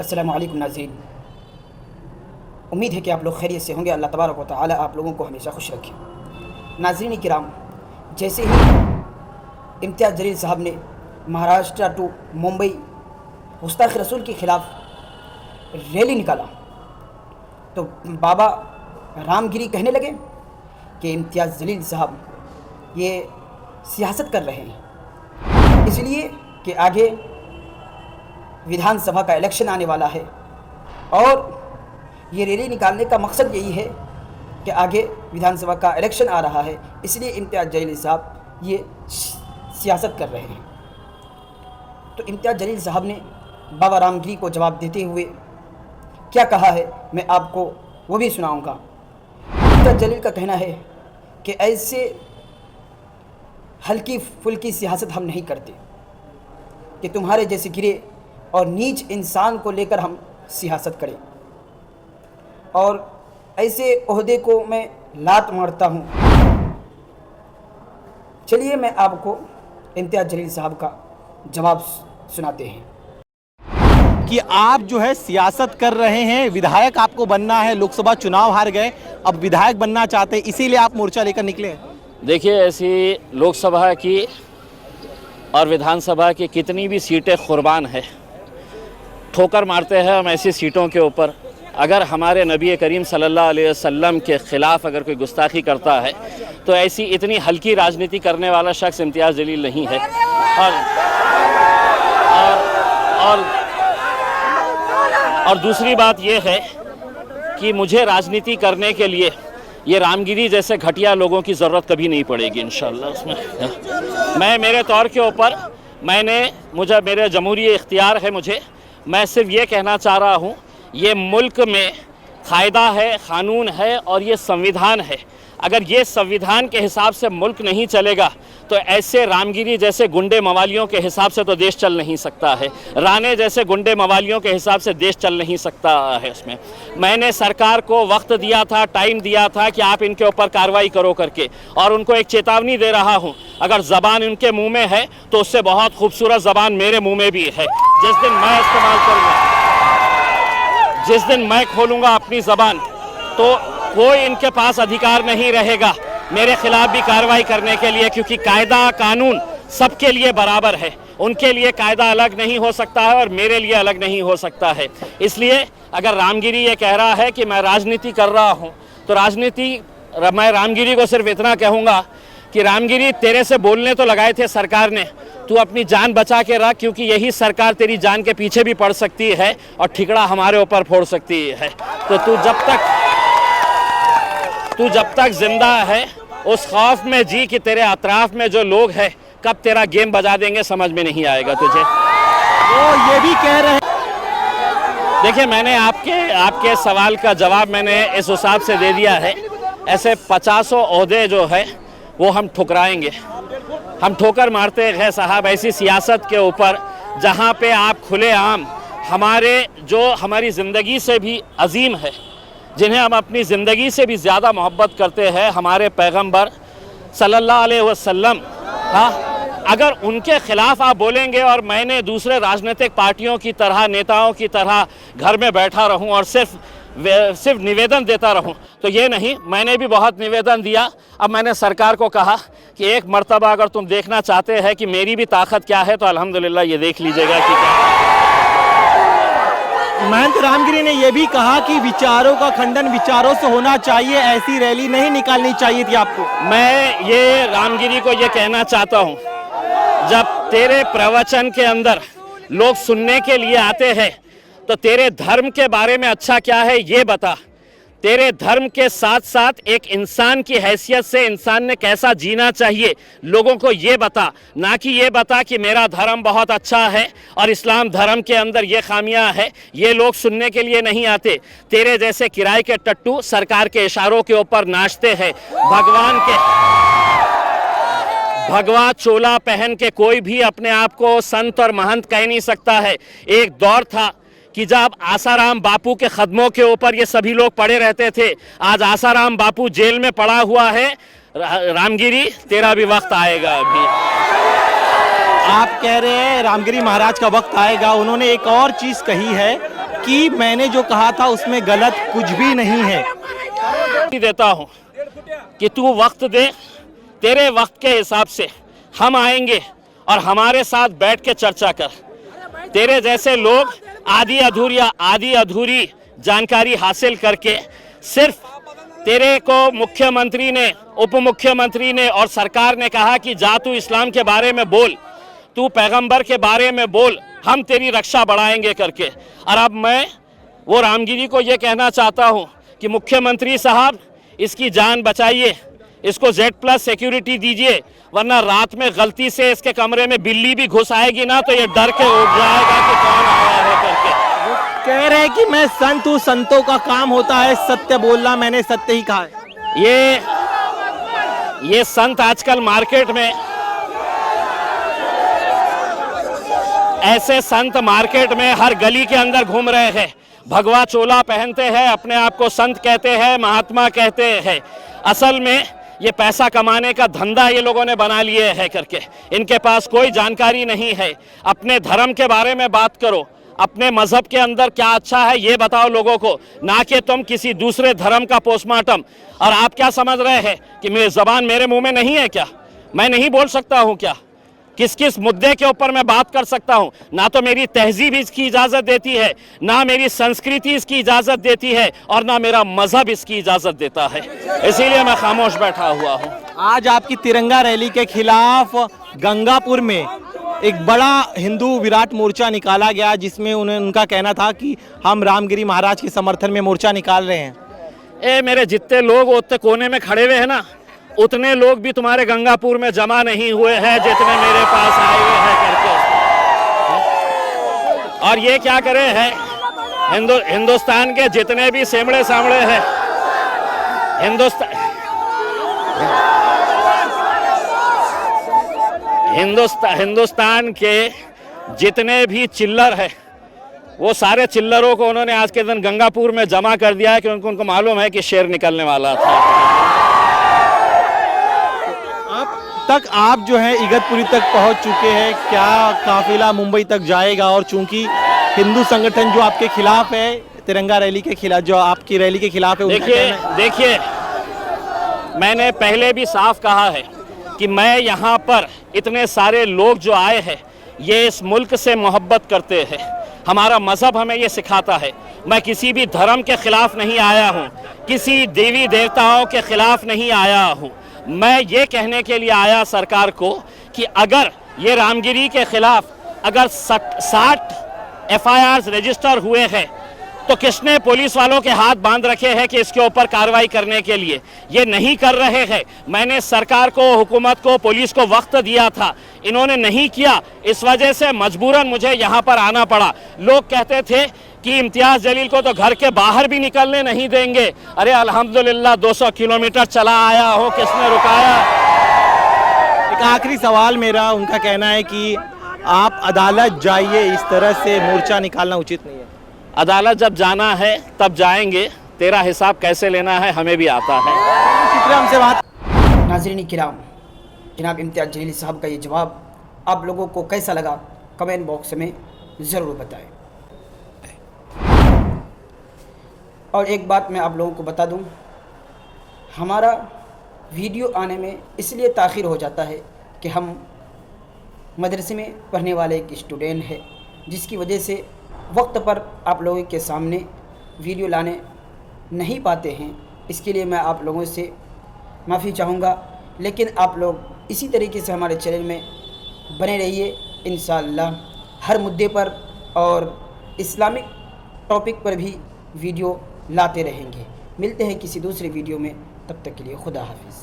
अस्सलामु अलैकुम नाज़रीन, उम्मीद है कि आप लोग खैरियत से होंगे। अल्लाह तबारक व तआला आप लोगों को हमेशा खुश रखे। नाज़रीन किराम, जैसे ही इम्तियाज़ जलील साहब ने महाराष्ट्र टू मुंबई गुस्ताख रसूल के ख़िलाफ़ रैली निकाला तो बाबा रामगिरी कहने लगे कि इम्तियाज़ जलील साहब ये सियासत कर रहे हैं, इसलिए कि आगे विधानसभा का इलेक्शन आने वाला है और ये रैली निकालने का मकसद यही है कि आगे विधानसभा का इलेक्शन आ रहा है, इसलिए इम्तियाज़ जलील साहब ये सियासत कर रहे हैं। तो इम्तियाज़ जलील साहब ने बाबा रामगिरी को जवाब देते हुए क्या कहा है, मैं आपको वो भी सुनाऊंगा। इम्तियाज़ जलील का कहना है कि ऐसे हल्की फुल्की सियासत हम नहीं करते कि तुम्हारे जैसे गिरे और नीच इंसान को लेकर हम सियासत करें, और ऐसे ओहदे को मैं लात मारता हूँ। चलिए मैं आपको इम्तियाज़ जलील साहब का जवाब सुनाते हैं कि आप जो है सियासत कर रहे हैं, विधायक आपको बनना है, लोकसभा चुनाव हार गए, अब विधायक बनना चाहते हैं, इसीलिए आप मोर्चा लेकर निकले हैं। देखिए, ऐसी लोकसभा की और विधानसभा की कितनी भी सीटें कुर्बान है, ठोकर मारते हैं हम ऐसी सीटों के ऊपर। अगर हमारे नबी करीम सल्लल्लाहु अलैहि वसल्लम के ख़िलाफ़ अगर कोई गुस्ताखी करता है तो ऐसी इतनी हल्की राजनीति करने वाला शख्स इम्तियाज़ जलील नहीं है। और दूसरी बात यह है कि मुझे राजनीति करने के लिए ये रामगिरी जैसे घटिया लोगों की ज़रूरत कभी नहीं पड़ेगी इंशाअल्लाह। उसमें मैं मेरे तौर के ऊपर मेरे जमहूरी इख्तियार है, मैं सिर्फ ये कहना चाह रहा हूँ, ये मुल्क में कायदा है, क़ानून है और ये संविधान है। अगर ये संविधान के हिसाब से मुल्क नहीं चलेगा तो ऐसे रामगिरी जैसे गुंडे मवालियों के हिसाब से तो देश चल नहीं सकता है, राणे जैसे गुंडे मवालियों के हिसाब से देश चल नहीं सकता है। उसमें मैंने सरकार को वक्त दिया था, टाइम दिया था कि आप इनके ऊपर कार्रवाई करो करके, और उनको एक चेतावनी दे रहा हूँ, अगर ज़बान इनके मुँह में है तो उससे बहुत खूबसूरत ज़बान मेरे मुँह में भी है। जिस दिन मैं इस्तेमाल करूँगा, जिस दिन मैं खोलूँगा अपनी ज़बान, तो कोई इनके पास अधिकार नहीं रहेगा मेरे खिलाफ भी कार्रवाई करने के लिए, क्योंकि कायदा कानून सबके लिए बराबर है। उनके लिए कायदा अलग नहीं हो सकता है और मेरे लिए अलग नहीं हो सकता है। इसलिए अगर रामगिरी ये कह रहा है कि मैं राजनीति कर रहा हूँ, तो मैं रामगिरी को सिर्फ इतना कहूँगा कि रामगिरी, तेरे से बोलने तो लगाए थे सरकार ने, तू अपनी जान बचा के रख, क्योंकि यही सरकार तेरी जान के पीछे भी पड़ सकती है और ठिकड़ा हमारे ऊपर फोड़ सकती है। तो तू जब तक जिंदा है उस खौफ में जी कि तेरे अतराफ में जो लोग हैं कब तेरा गेम बजा देंगे, समझ में नहीं आएगा तुझे। वो ये भी कह रहे हैं, देखिए, मैंने आपके सवाल का जवाब मैंने इस हिसाब से दे दिया है। ऐसे 50 ओहदे जो है वो हम ठुकराएंगे, हम ठोकर मारते हैं साहब ऐसी सियासत के ऊपर, जहाँ पे आप खुलेआम हमारी ज़िंदगी से भी अजीम है, जिन्हें हम अपनी ज़िंदगी से भी ज़्यादा मोहब्बत करते हैं, हमारे पैगंबर सल्लल्लाहु अलैहि वसल्लम, हाँ, अगर उनके ख़िलाफ़ आप बोलेंगे और मैंने दूसरे राजनीतिक पार्टियों की तरह, नेताओं की तरह घर में बैठा रहूं और सिर्फ निवेदन देता रहूं, तो ये नहीं। मैंने भी बहुत निवेदन दिया। अब मैंने सरकार को कहा कि एक मर्तबा अगर तुम देखना चाहते हैं कि मेरी भी ताकत क्या है, तो अल्हम्दुलिल्लाह ये देख लीजिएगा कि क्या। महंत रामगिरी ने यह भी कहा कि विचारों का खंडन विचारों से होना चाहिए, ऐसी रैली नहीं निकालनी चाहिए थी आपको। मैं ये रामगिरी को ये कहना चाहता हूँ, जब तेरे प्रवचन के अंदर लोग सुनने के लिए आते हैं तो तेरे धर्म के बारे में अच्छा क्या है ये बता। तेरे धर्म के साथ साथ एक इंसान की हैसियत से इंसान ने कैसा जीना चाहिए लोगों को ये बता, ना कि ये बता कि मेरा धर्म बहुत अच्छा है और इस्लाम धर्म के अंदर ये खामियां है। ये लोग सुनने के लिए नहीं आते। तेरे जैसे किराए के टट्टू सरकार के इशारों के ऊपर नाचते हैं। भगवा चोला पहन के कोई भी अपने आप को संत और महंत कह नहीं सकता है। एक दौर था कि जब आसाराम बापू के कदमों के ऊपर ये सभी लोग पड़े रहते थे। आज आसाराम बापू जेल में पड़ा हुआ है। रामगिरी, तेरा भी वक्त आएगा। अभी आप कह रहे हैं रामगिरी महाराज का वक्त आएगा। उन्होंने एक और चीज़ कही है कि मैंने जो कहा था उसमें गलत कुछ भी नहीं है। देता हूं कि तू वक्त दे, तेरे वक्त के हिसाब से हम आएंगे और हमारे साथ बैठ के चर्चा कर। तेरे जैसे लोग आधी अधूरी जानकारी हासिल करके सिर्फ तेरे को मुख्यमंत्री ने, उप मुख्यमंत्री ने और सरकार ने कहा कि जा तू इस्लाम के बारे में बोल, तू पैगंबर के बारे में बोल, हम तेरी रक्षा बढ़ाएंगे करके। और अब मैं वो रामगिरी को ये कहना चाहता हूँ कि मुख्यमंत्री साहब इसकी जान बचाइए, इसको Z+ सिक्योरिटी दीजिए, वरना रात में गलती से इसके कमरे में बिल्ली भी घुस आएगी ना तो ये डर के उठ जाएगा कि कौन आया है करके। वो कह रहे हैं कि मैं संत हूँ, संतों का काम होता है सत्य बोलना, मैंने सत्य ही कहा है। ये संत आजकल मार्केट में, ऐसे संत मार्केट में हर गली के अंदर घूम रहे हैं, भगवा चोला पहनते हैं, अपने आप को संत कहते हैं, महात्मा कहते हैं। असल में ये पैसा कमाने का धंधा ये लोगों ने बना लिए है करके। इनके पास कोई जानकारी नहीं है। अपने धर्म के बारे में बात करो, अपने मजहब के अंदर क्या अच्छा है ये बताओ लोगों को, ना कि तुम किसी दूसरे धर्म का पोस्टमार्टम। और आप क्या समझ रहे हैं कि मेरी ज़बान मेरे मुंह में नहीं है क्या? मैं नहीं बोल सकता हूँ क्या? किस किस मुद्दे के ऊपर मैं बात कर सकता हूँ? ना तो मेरी तहजीब इसकी इजाज़त देती है, ना मेरी संस्कृति इसकी इजाज़त देती है, और ना मेरा मजहब इसकी इजाज़त देता है। इसीलिए मैं खामोश बैठा हुआ हूँ। आज आपकी तिरंगा रैली के खिलाफ गंगापुर में एक बड़ा हिंदू विराट मोर्चा निकाला गया, जिसमें उनका कहना था कि हम रामगिरी महाराज के समर्थन में मोर्चा निकाल रहे हैं। मेरे जितने लोग उतने कोने में खड़े हुए हैं ना, उतने लोग भी तुम्हारे गंगापुर में जमा नहीं हुए हैं जितने मेरे पास आए हुए हैं करके। और ये क्या करे हैं, हिंदुस्तान के जितने भी सेमड़े सामड़े हैं, हिंदुस्तान के जितने भी चिल्लर हैं, वो सारे चिल्लरों को उन्होंने आज के दिन गंगापुर में जमा कर दिया है, क्योंकि उनको मालूम है कि शेर निकलने वाला था। तक आप जो है इगतपुरी तक पहुंच चुके हैं, क्या काफिला मुंबई तक जाएगा? और चूंकि हिंदू संगठन जो आपके खिलाफ है, तिरंगा रैली के खिलाफ, जो आपकी रैली के खिलाफ है, देखिए मैंने पहले भी साफ कहा है कि मैं यहाँ पर इतने सारे लोग जो आए हैं ये इस मुल्क से मोहब्बत करते हैं। हमारा मज़हब हमें ये सिखाता है। मैं किसी भी धर्म के खिलाफ नहीं आया हूँ, किसी देवी देवताओं के खिलाफ नहीं आया हूँ। मैं ये कहने के लिए आया सरकार को कि अगर ये रामगिरी के खिलाफ अगर 60 FIRs रजिस्टर हुए हैं तो किसने पुलिस वालों के हाथ बांध रखे हैं कि इसके ऊपर कार्रवाई करने के लिए? ये नहीं कर रहे हैं। मैंने सरकार को, हुकूमत को, पुलिस को वक्त दिया था, इन्होंने नहीं किया। इस वजह से मजबूरन मुझे यहाँ पर आना पड़ा। लोग कहते थे कि इम्तियाज़ जलील को तो घर के बाहर भी निकलने नहीं देंगे। अरे अल्हम्दुलिल्लाह 200 किलोमीटर चला आया हो, किसने रुकाया? एक आखिरी सवाल मेरा, उनका कहना है कि आप अदालत जाइए, इस तरह से मोर्चा निकालना उचित नहीं है। अदालत जब जाना है तब जाएंगे, तेरा हिसाब कैसे लेना है हमें भी आता है। शुक्रिया हमसे बात। नाज़रीन किराम, जनाब इम्तियाज़ जलील साहब का ये जवाब आप लोगों को कैसा लगा कमेंट बॉक्स में ज़रूर बताएं। और एक बात मैं आप लोगों को बता दूं, हमारा वीडियो आने में इसलिए ताख़ीर हो जाता है कि हम मदरसे में पढ़ने वाले एक स्टूडेंट है, जिसकी वजह से वक्त पर आप लोगों के सामने वीडियो लाने नहीं पाते हैं। इसके लिए मैं आप लोगों से माफ़ी चाहूँगा, लेकिन आप लोग इसी तरीके से हमारे चैनल में बने रहिए। इंशाअल्लाह हर मुद्दे पर और इस्लामिक टॉपिक पर भी वीडियो लाते रहेंगे। मिलते हैं किसी दूसरे वीडियो में, तब तक के लिए खुदा हाफिज़।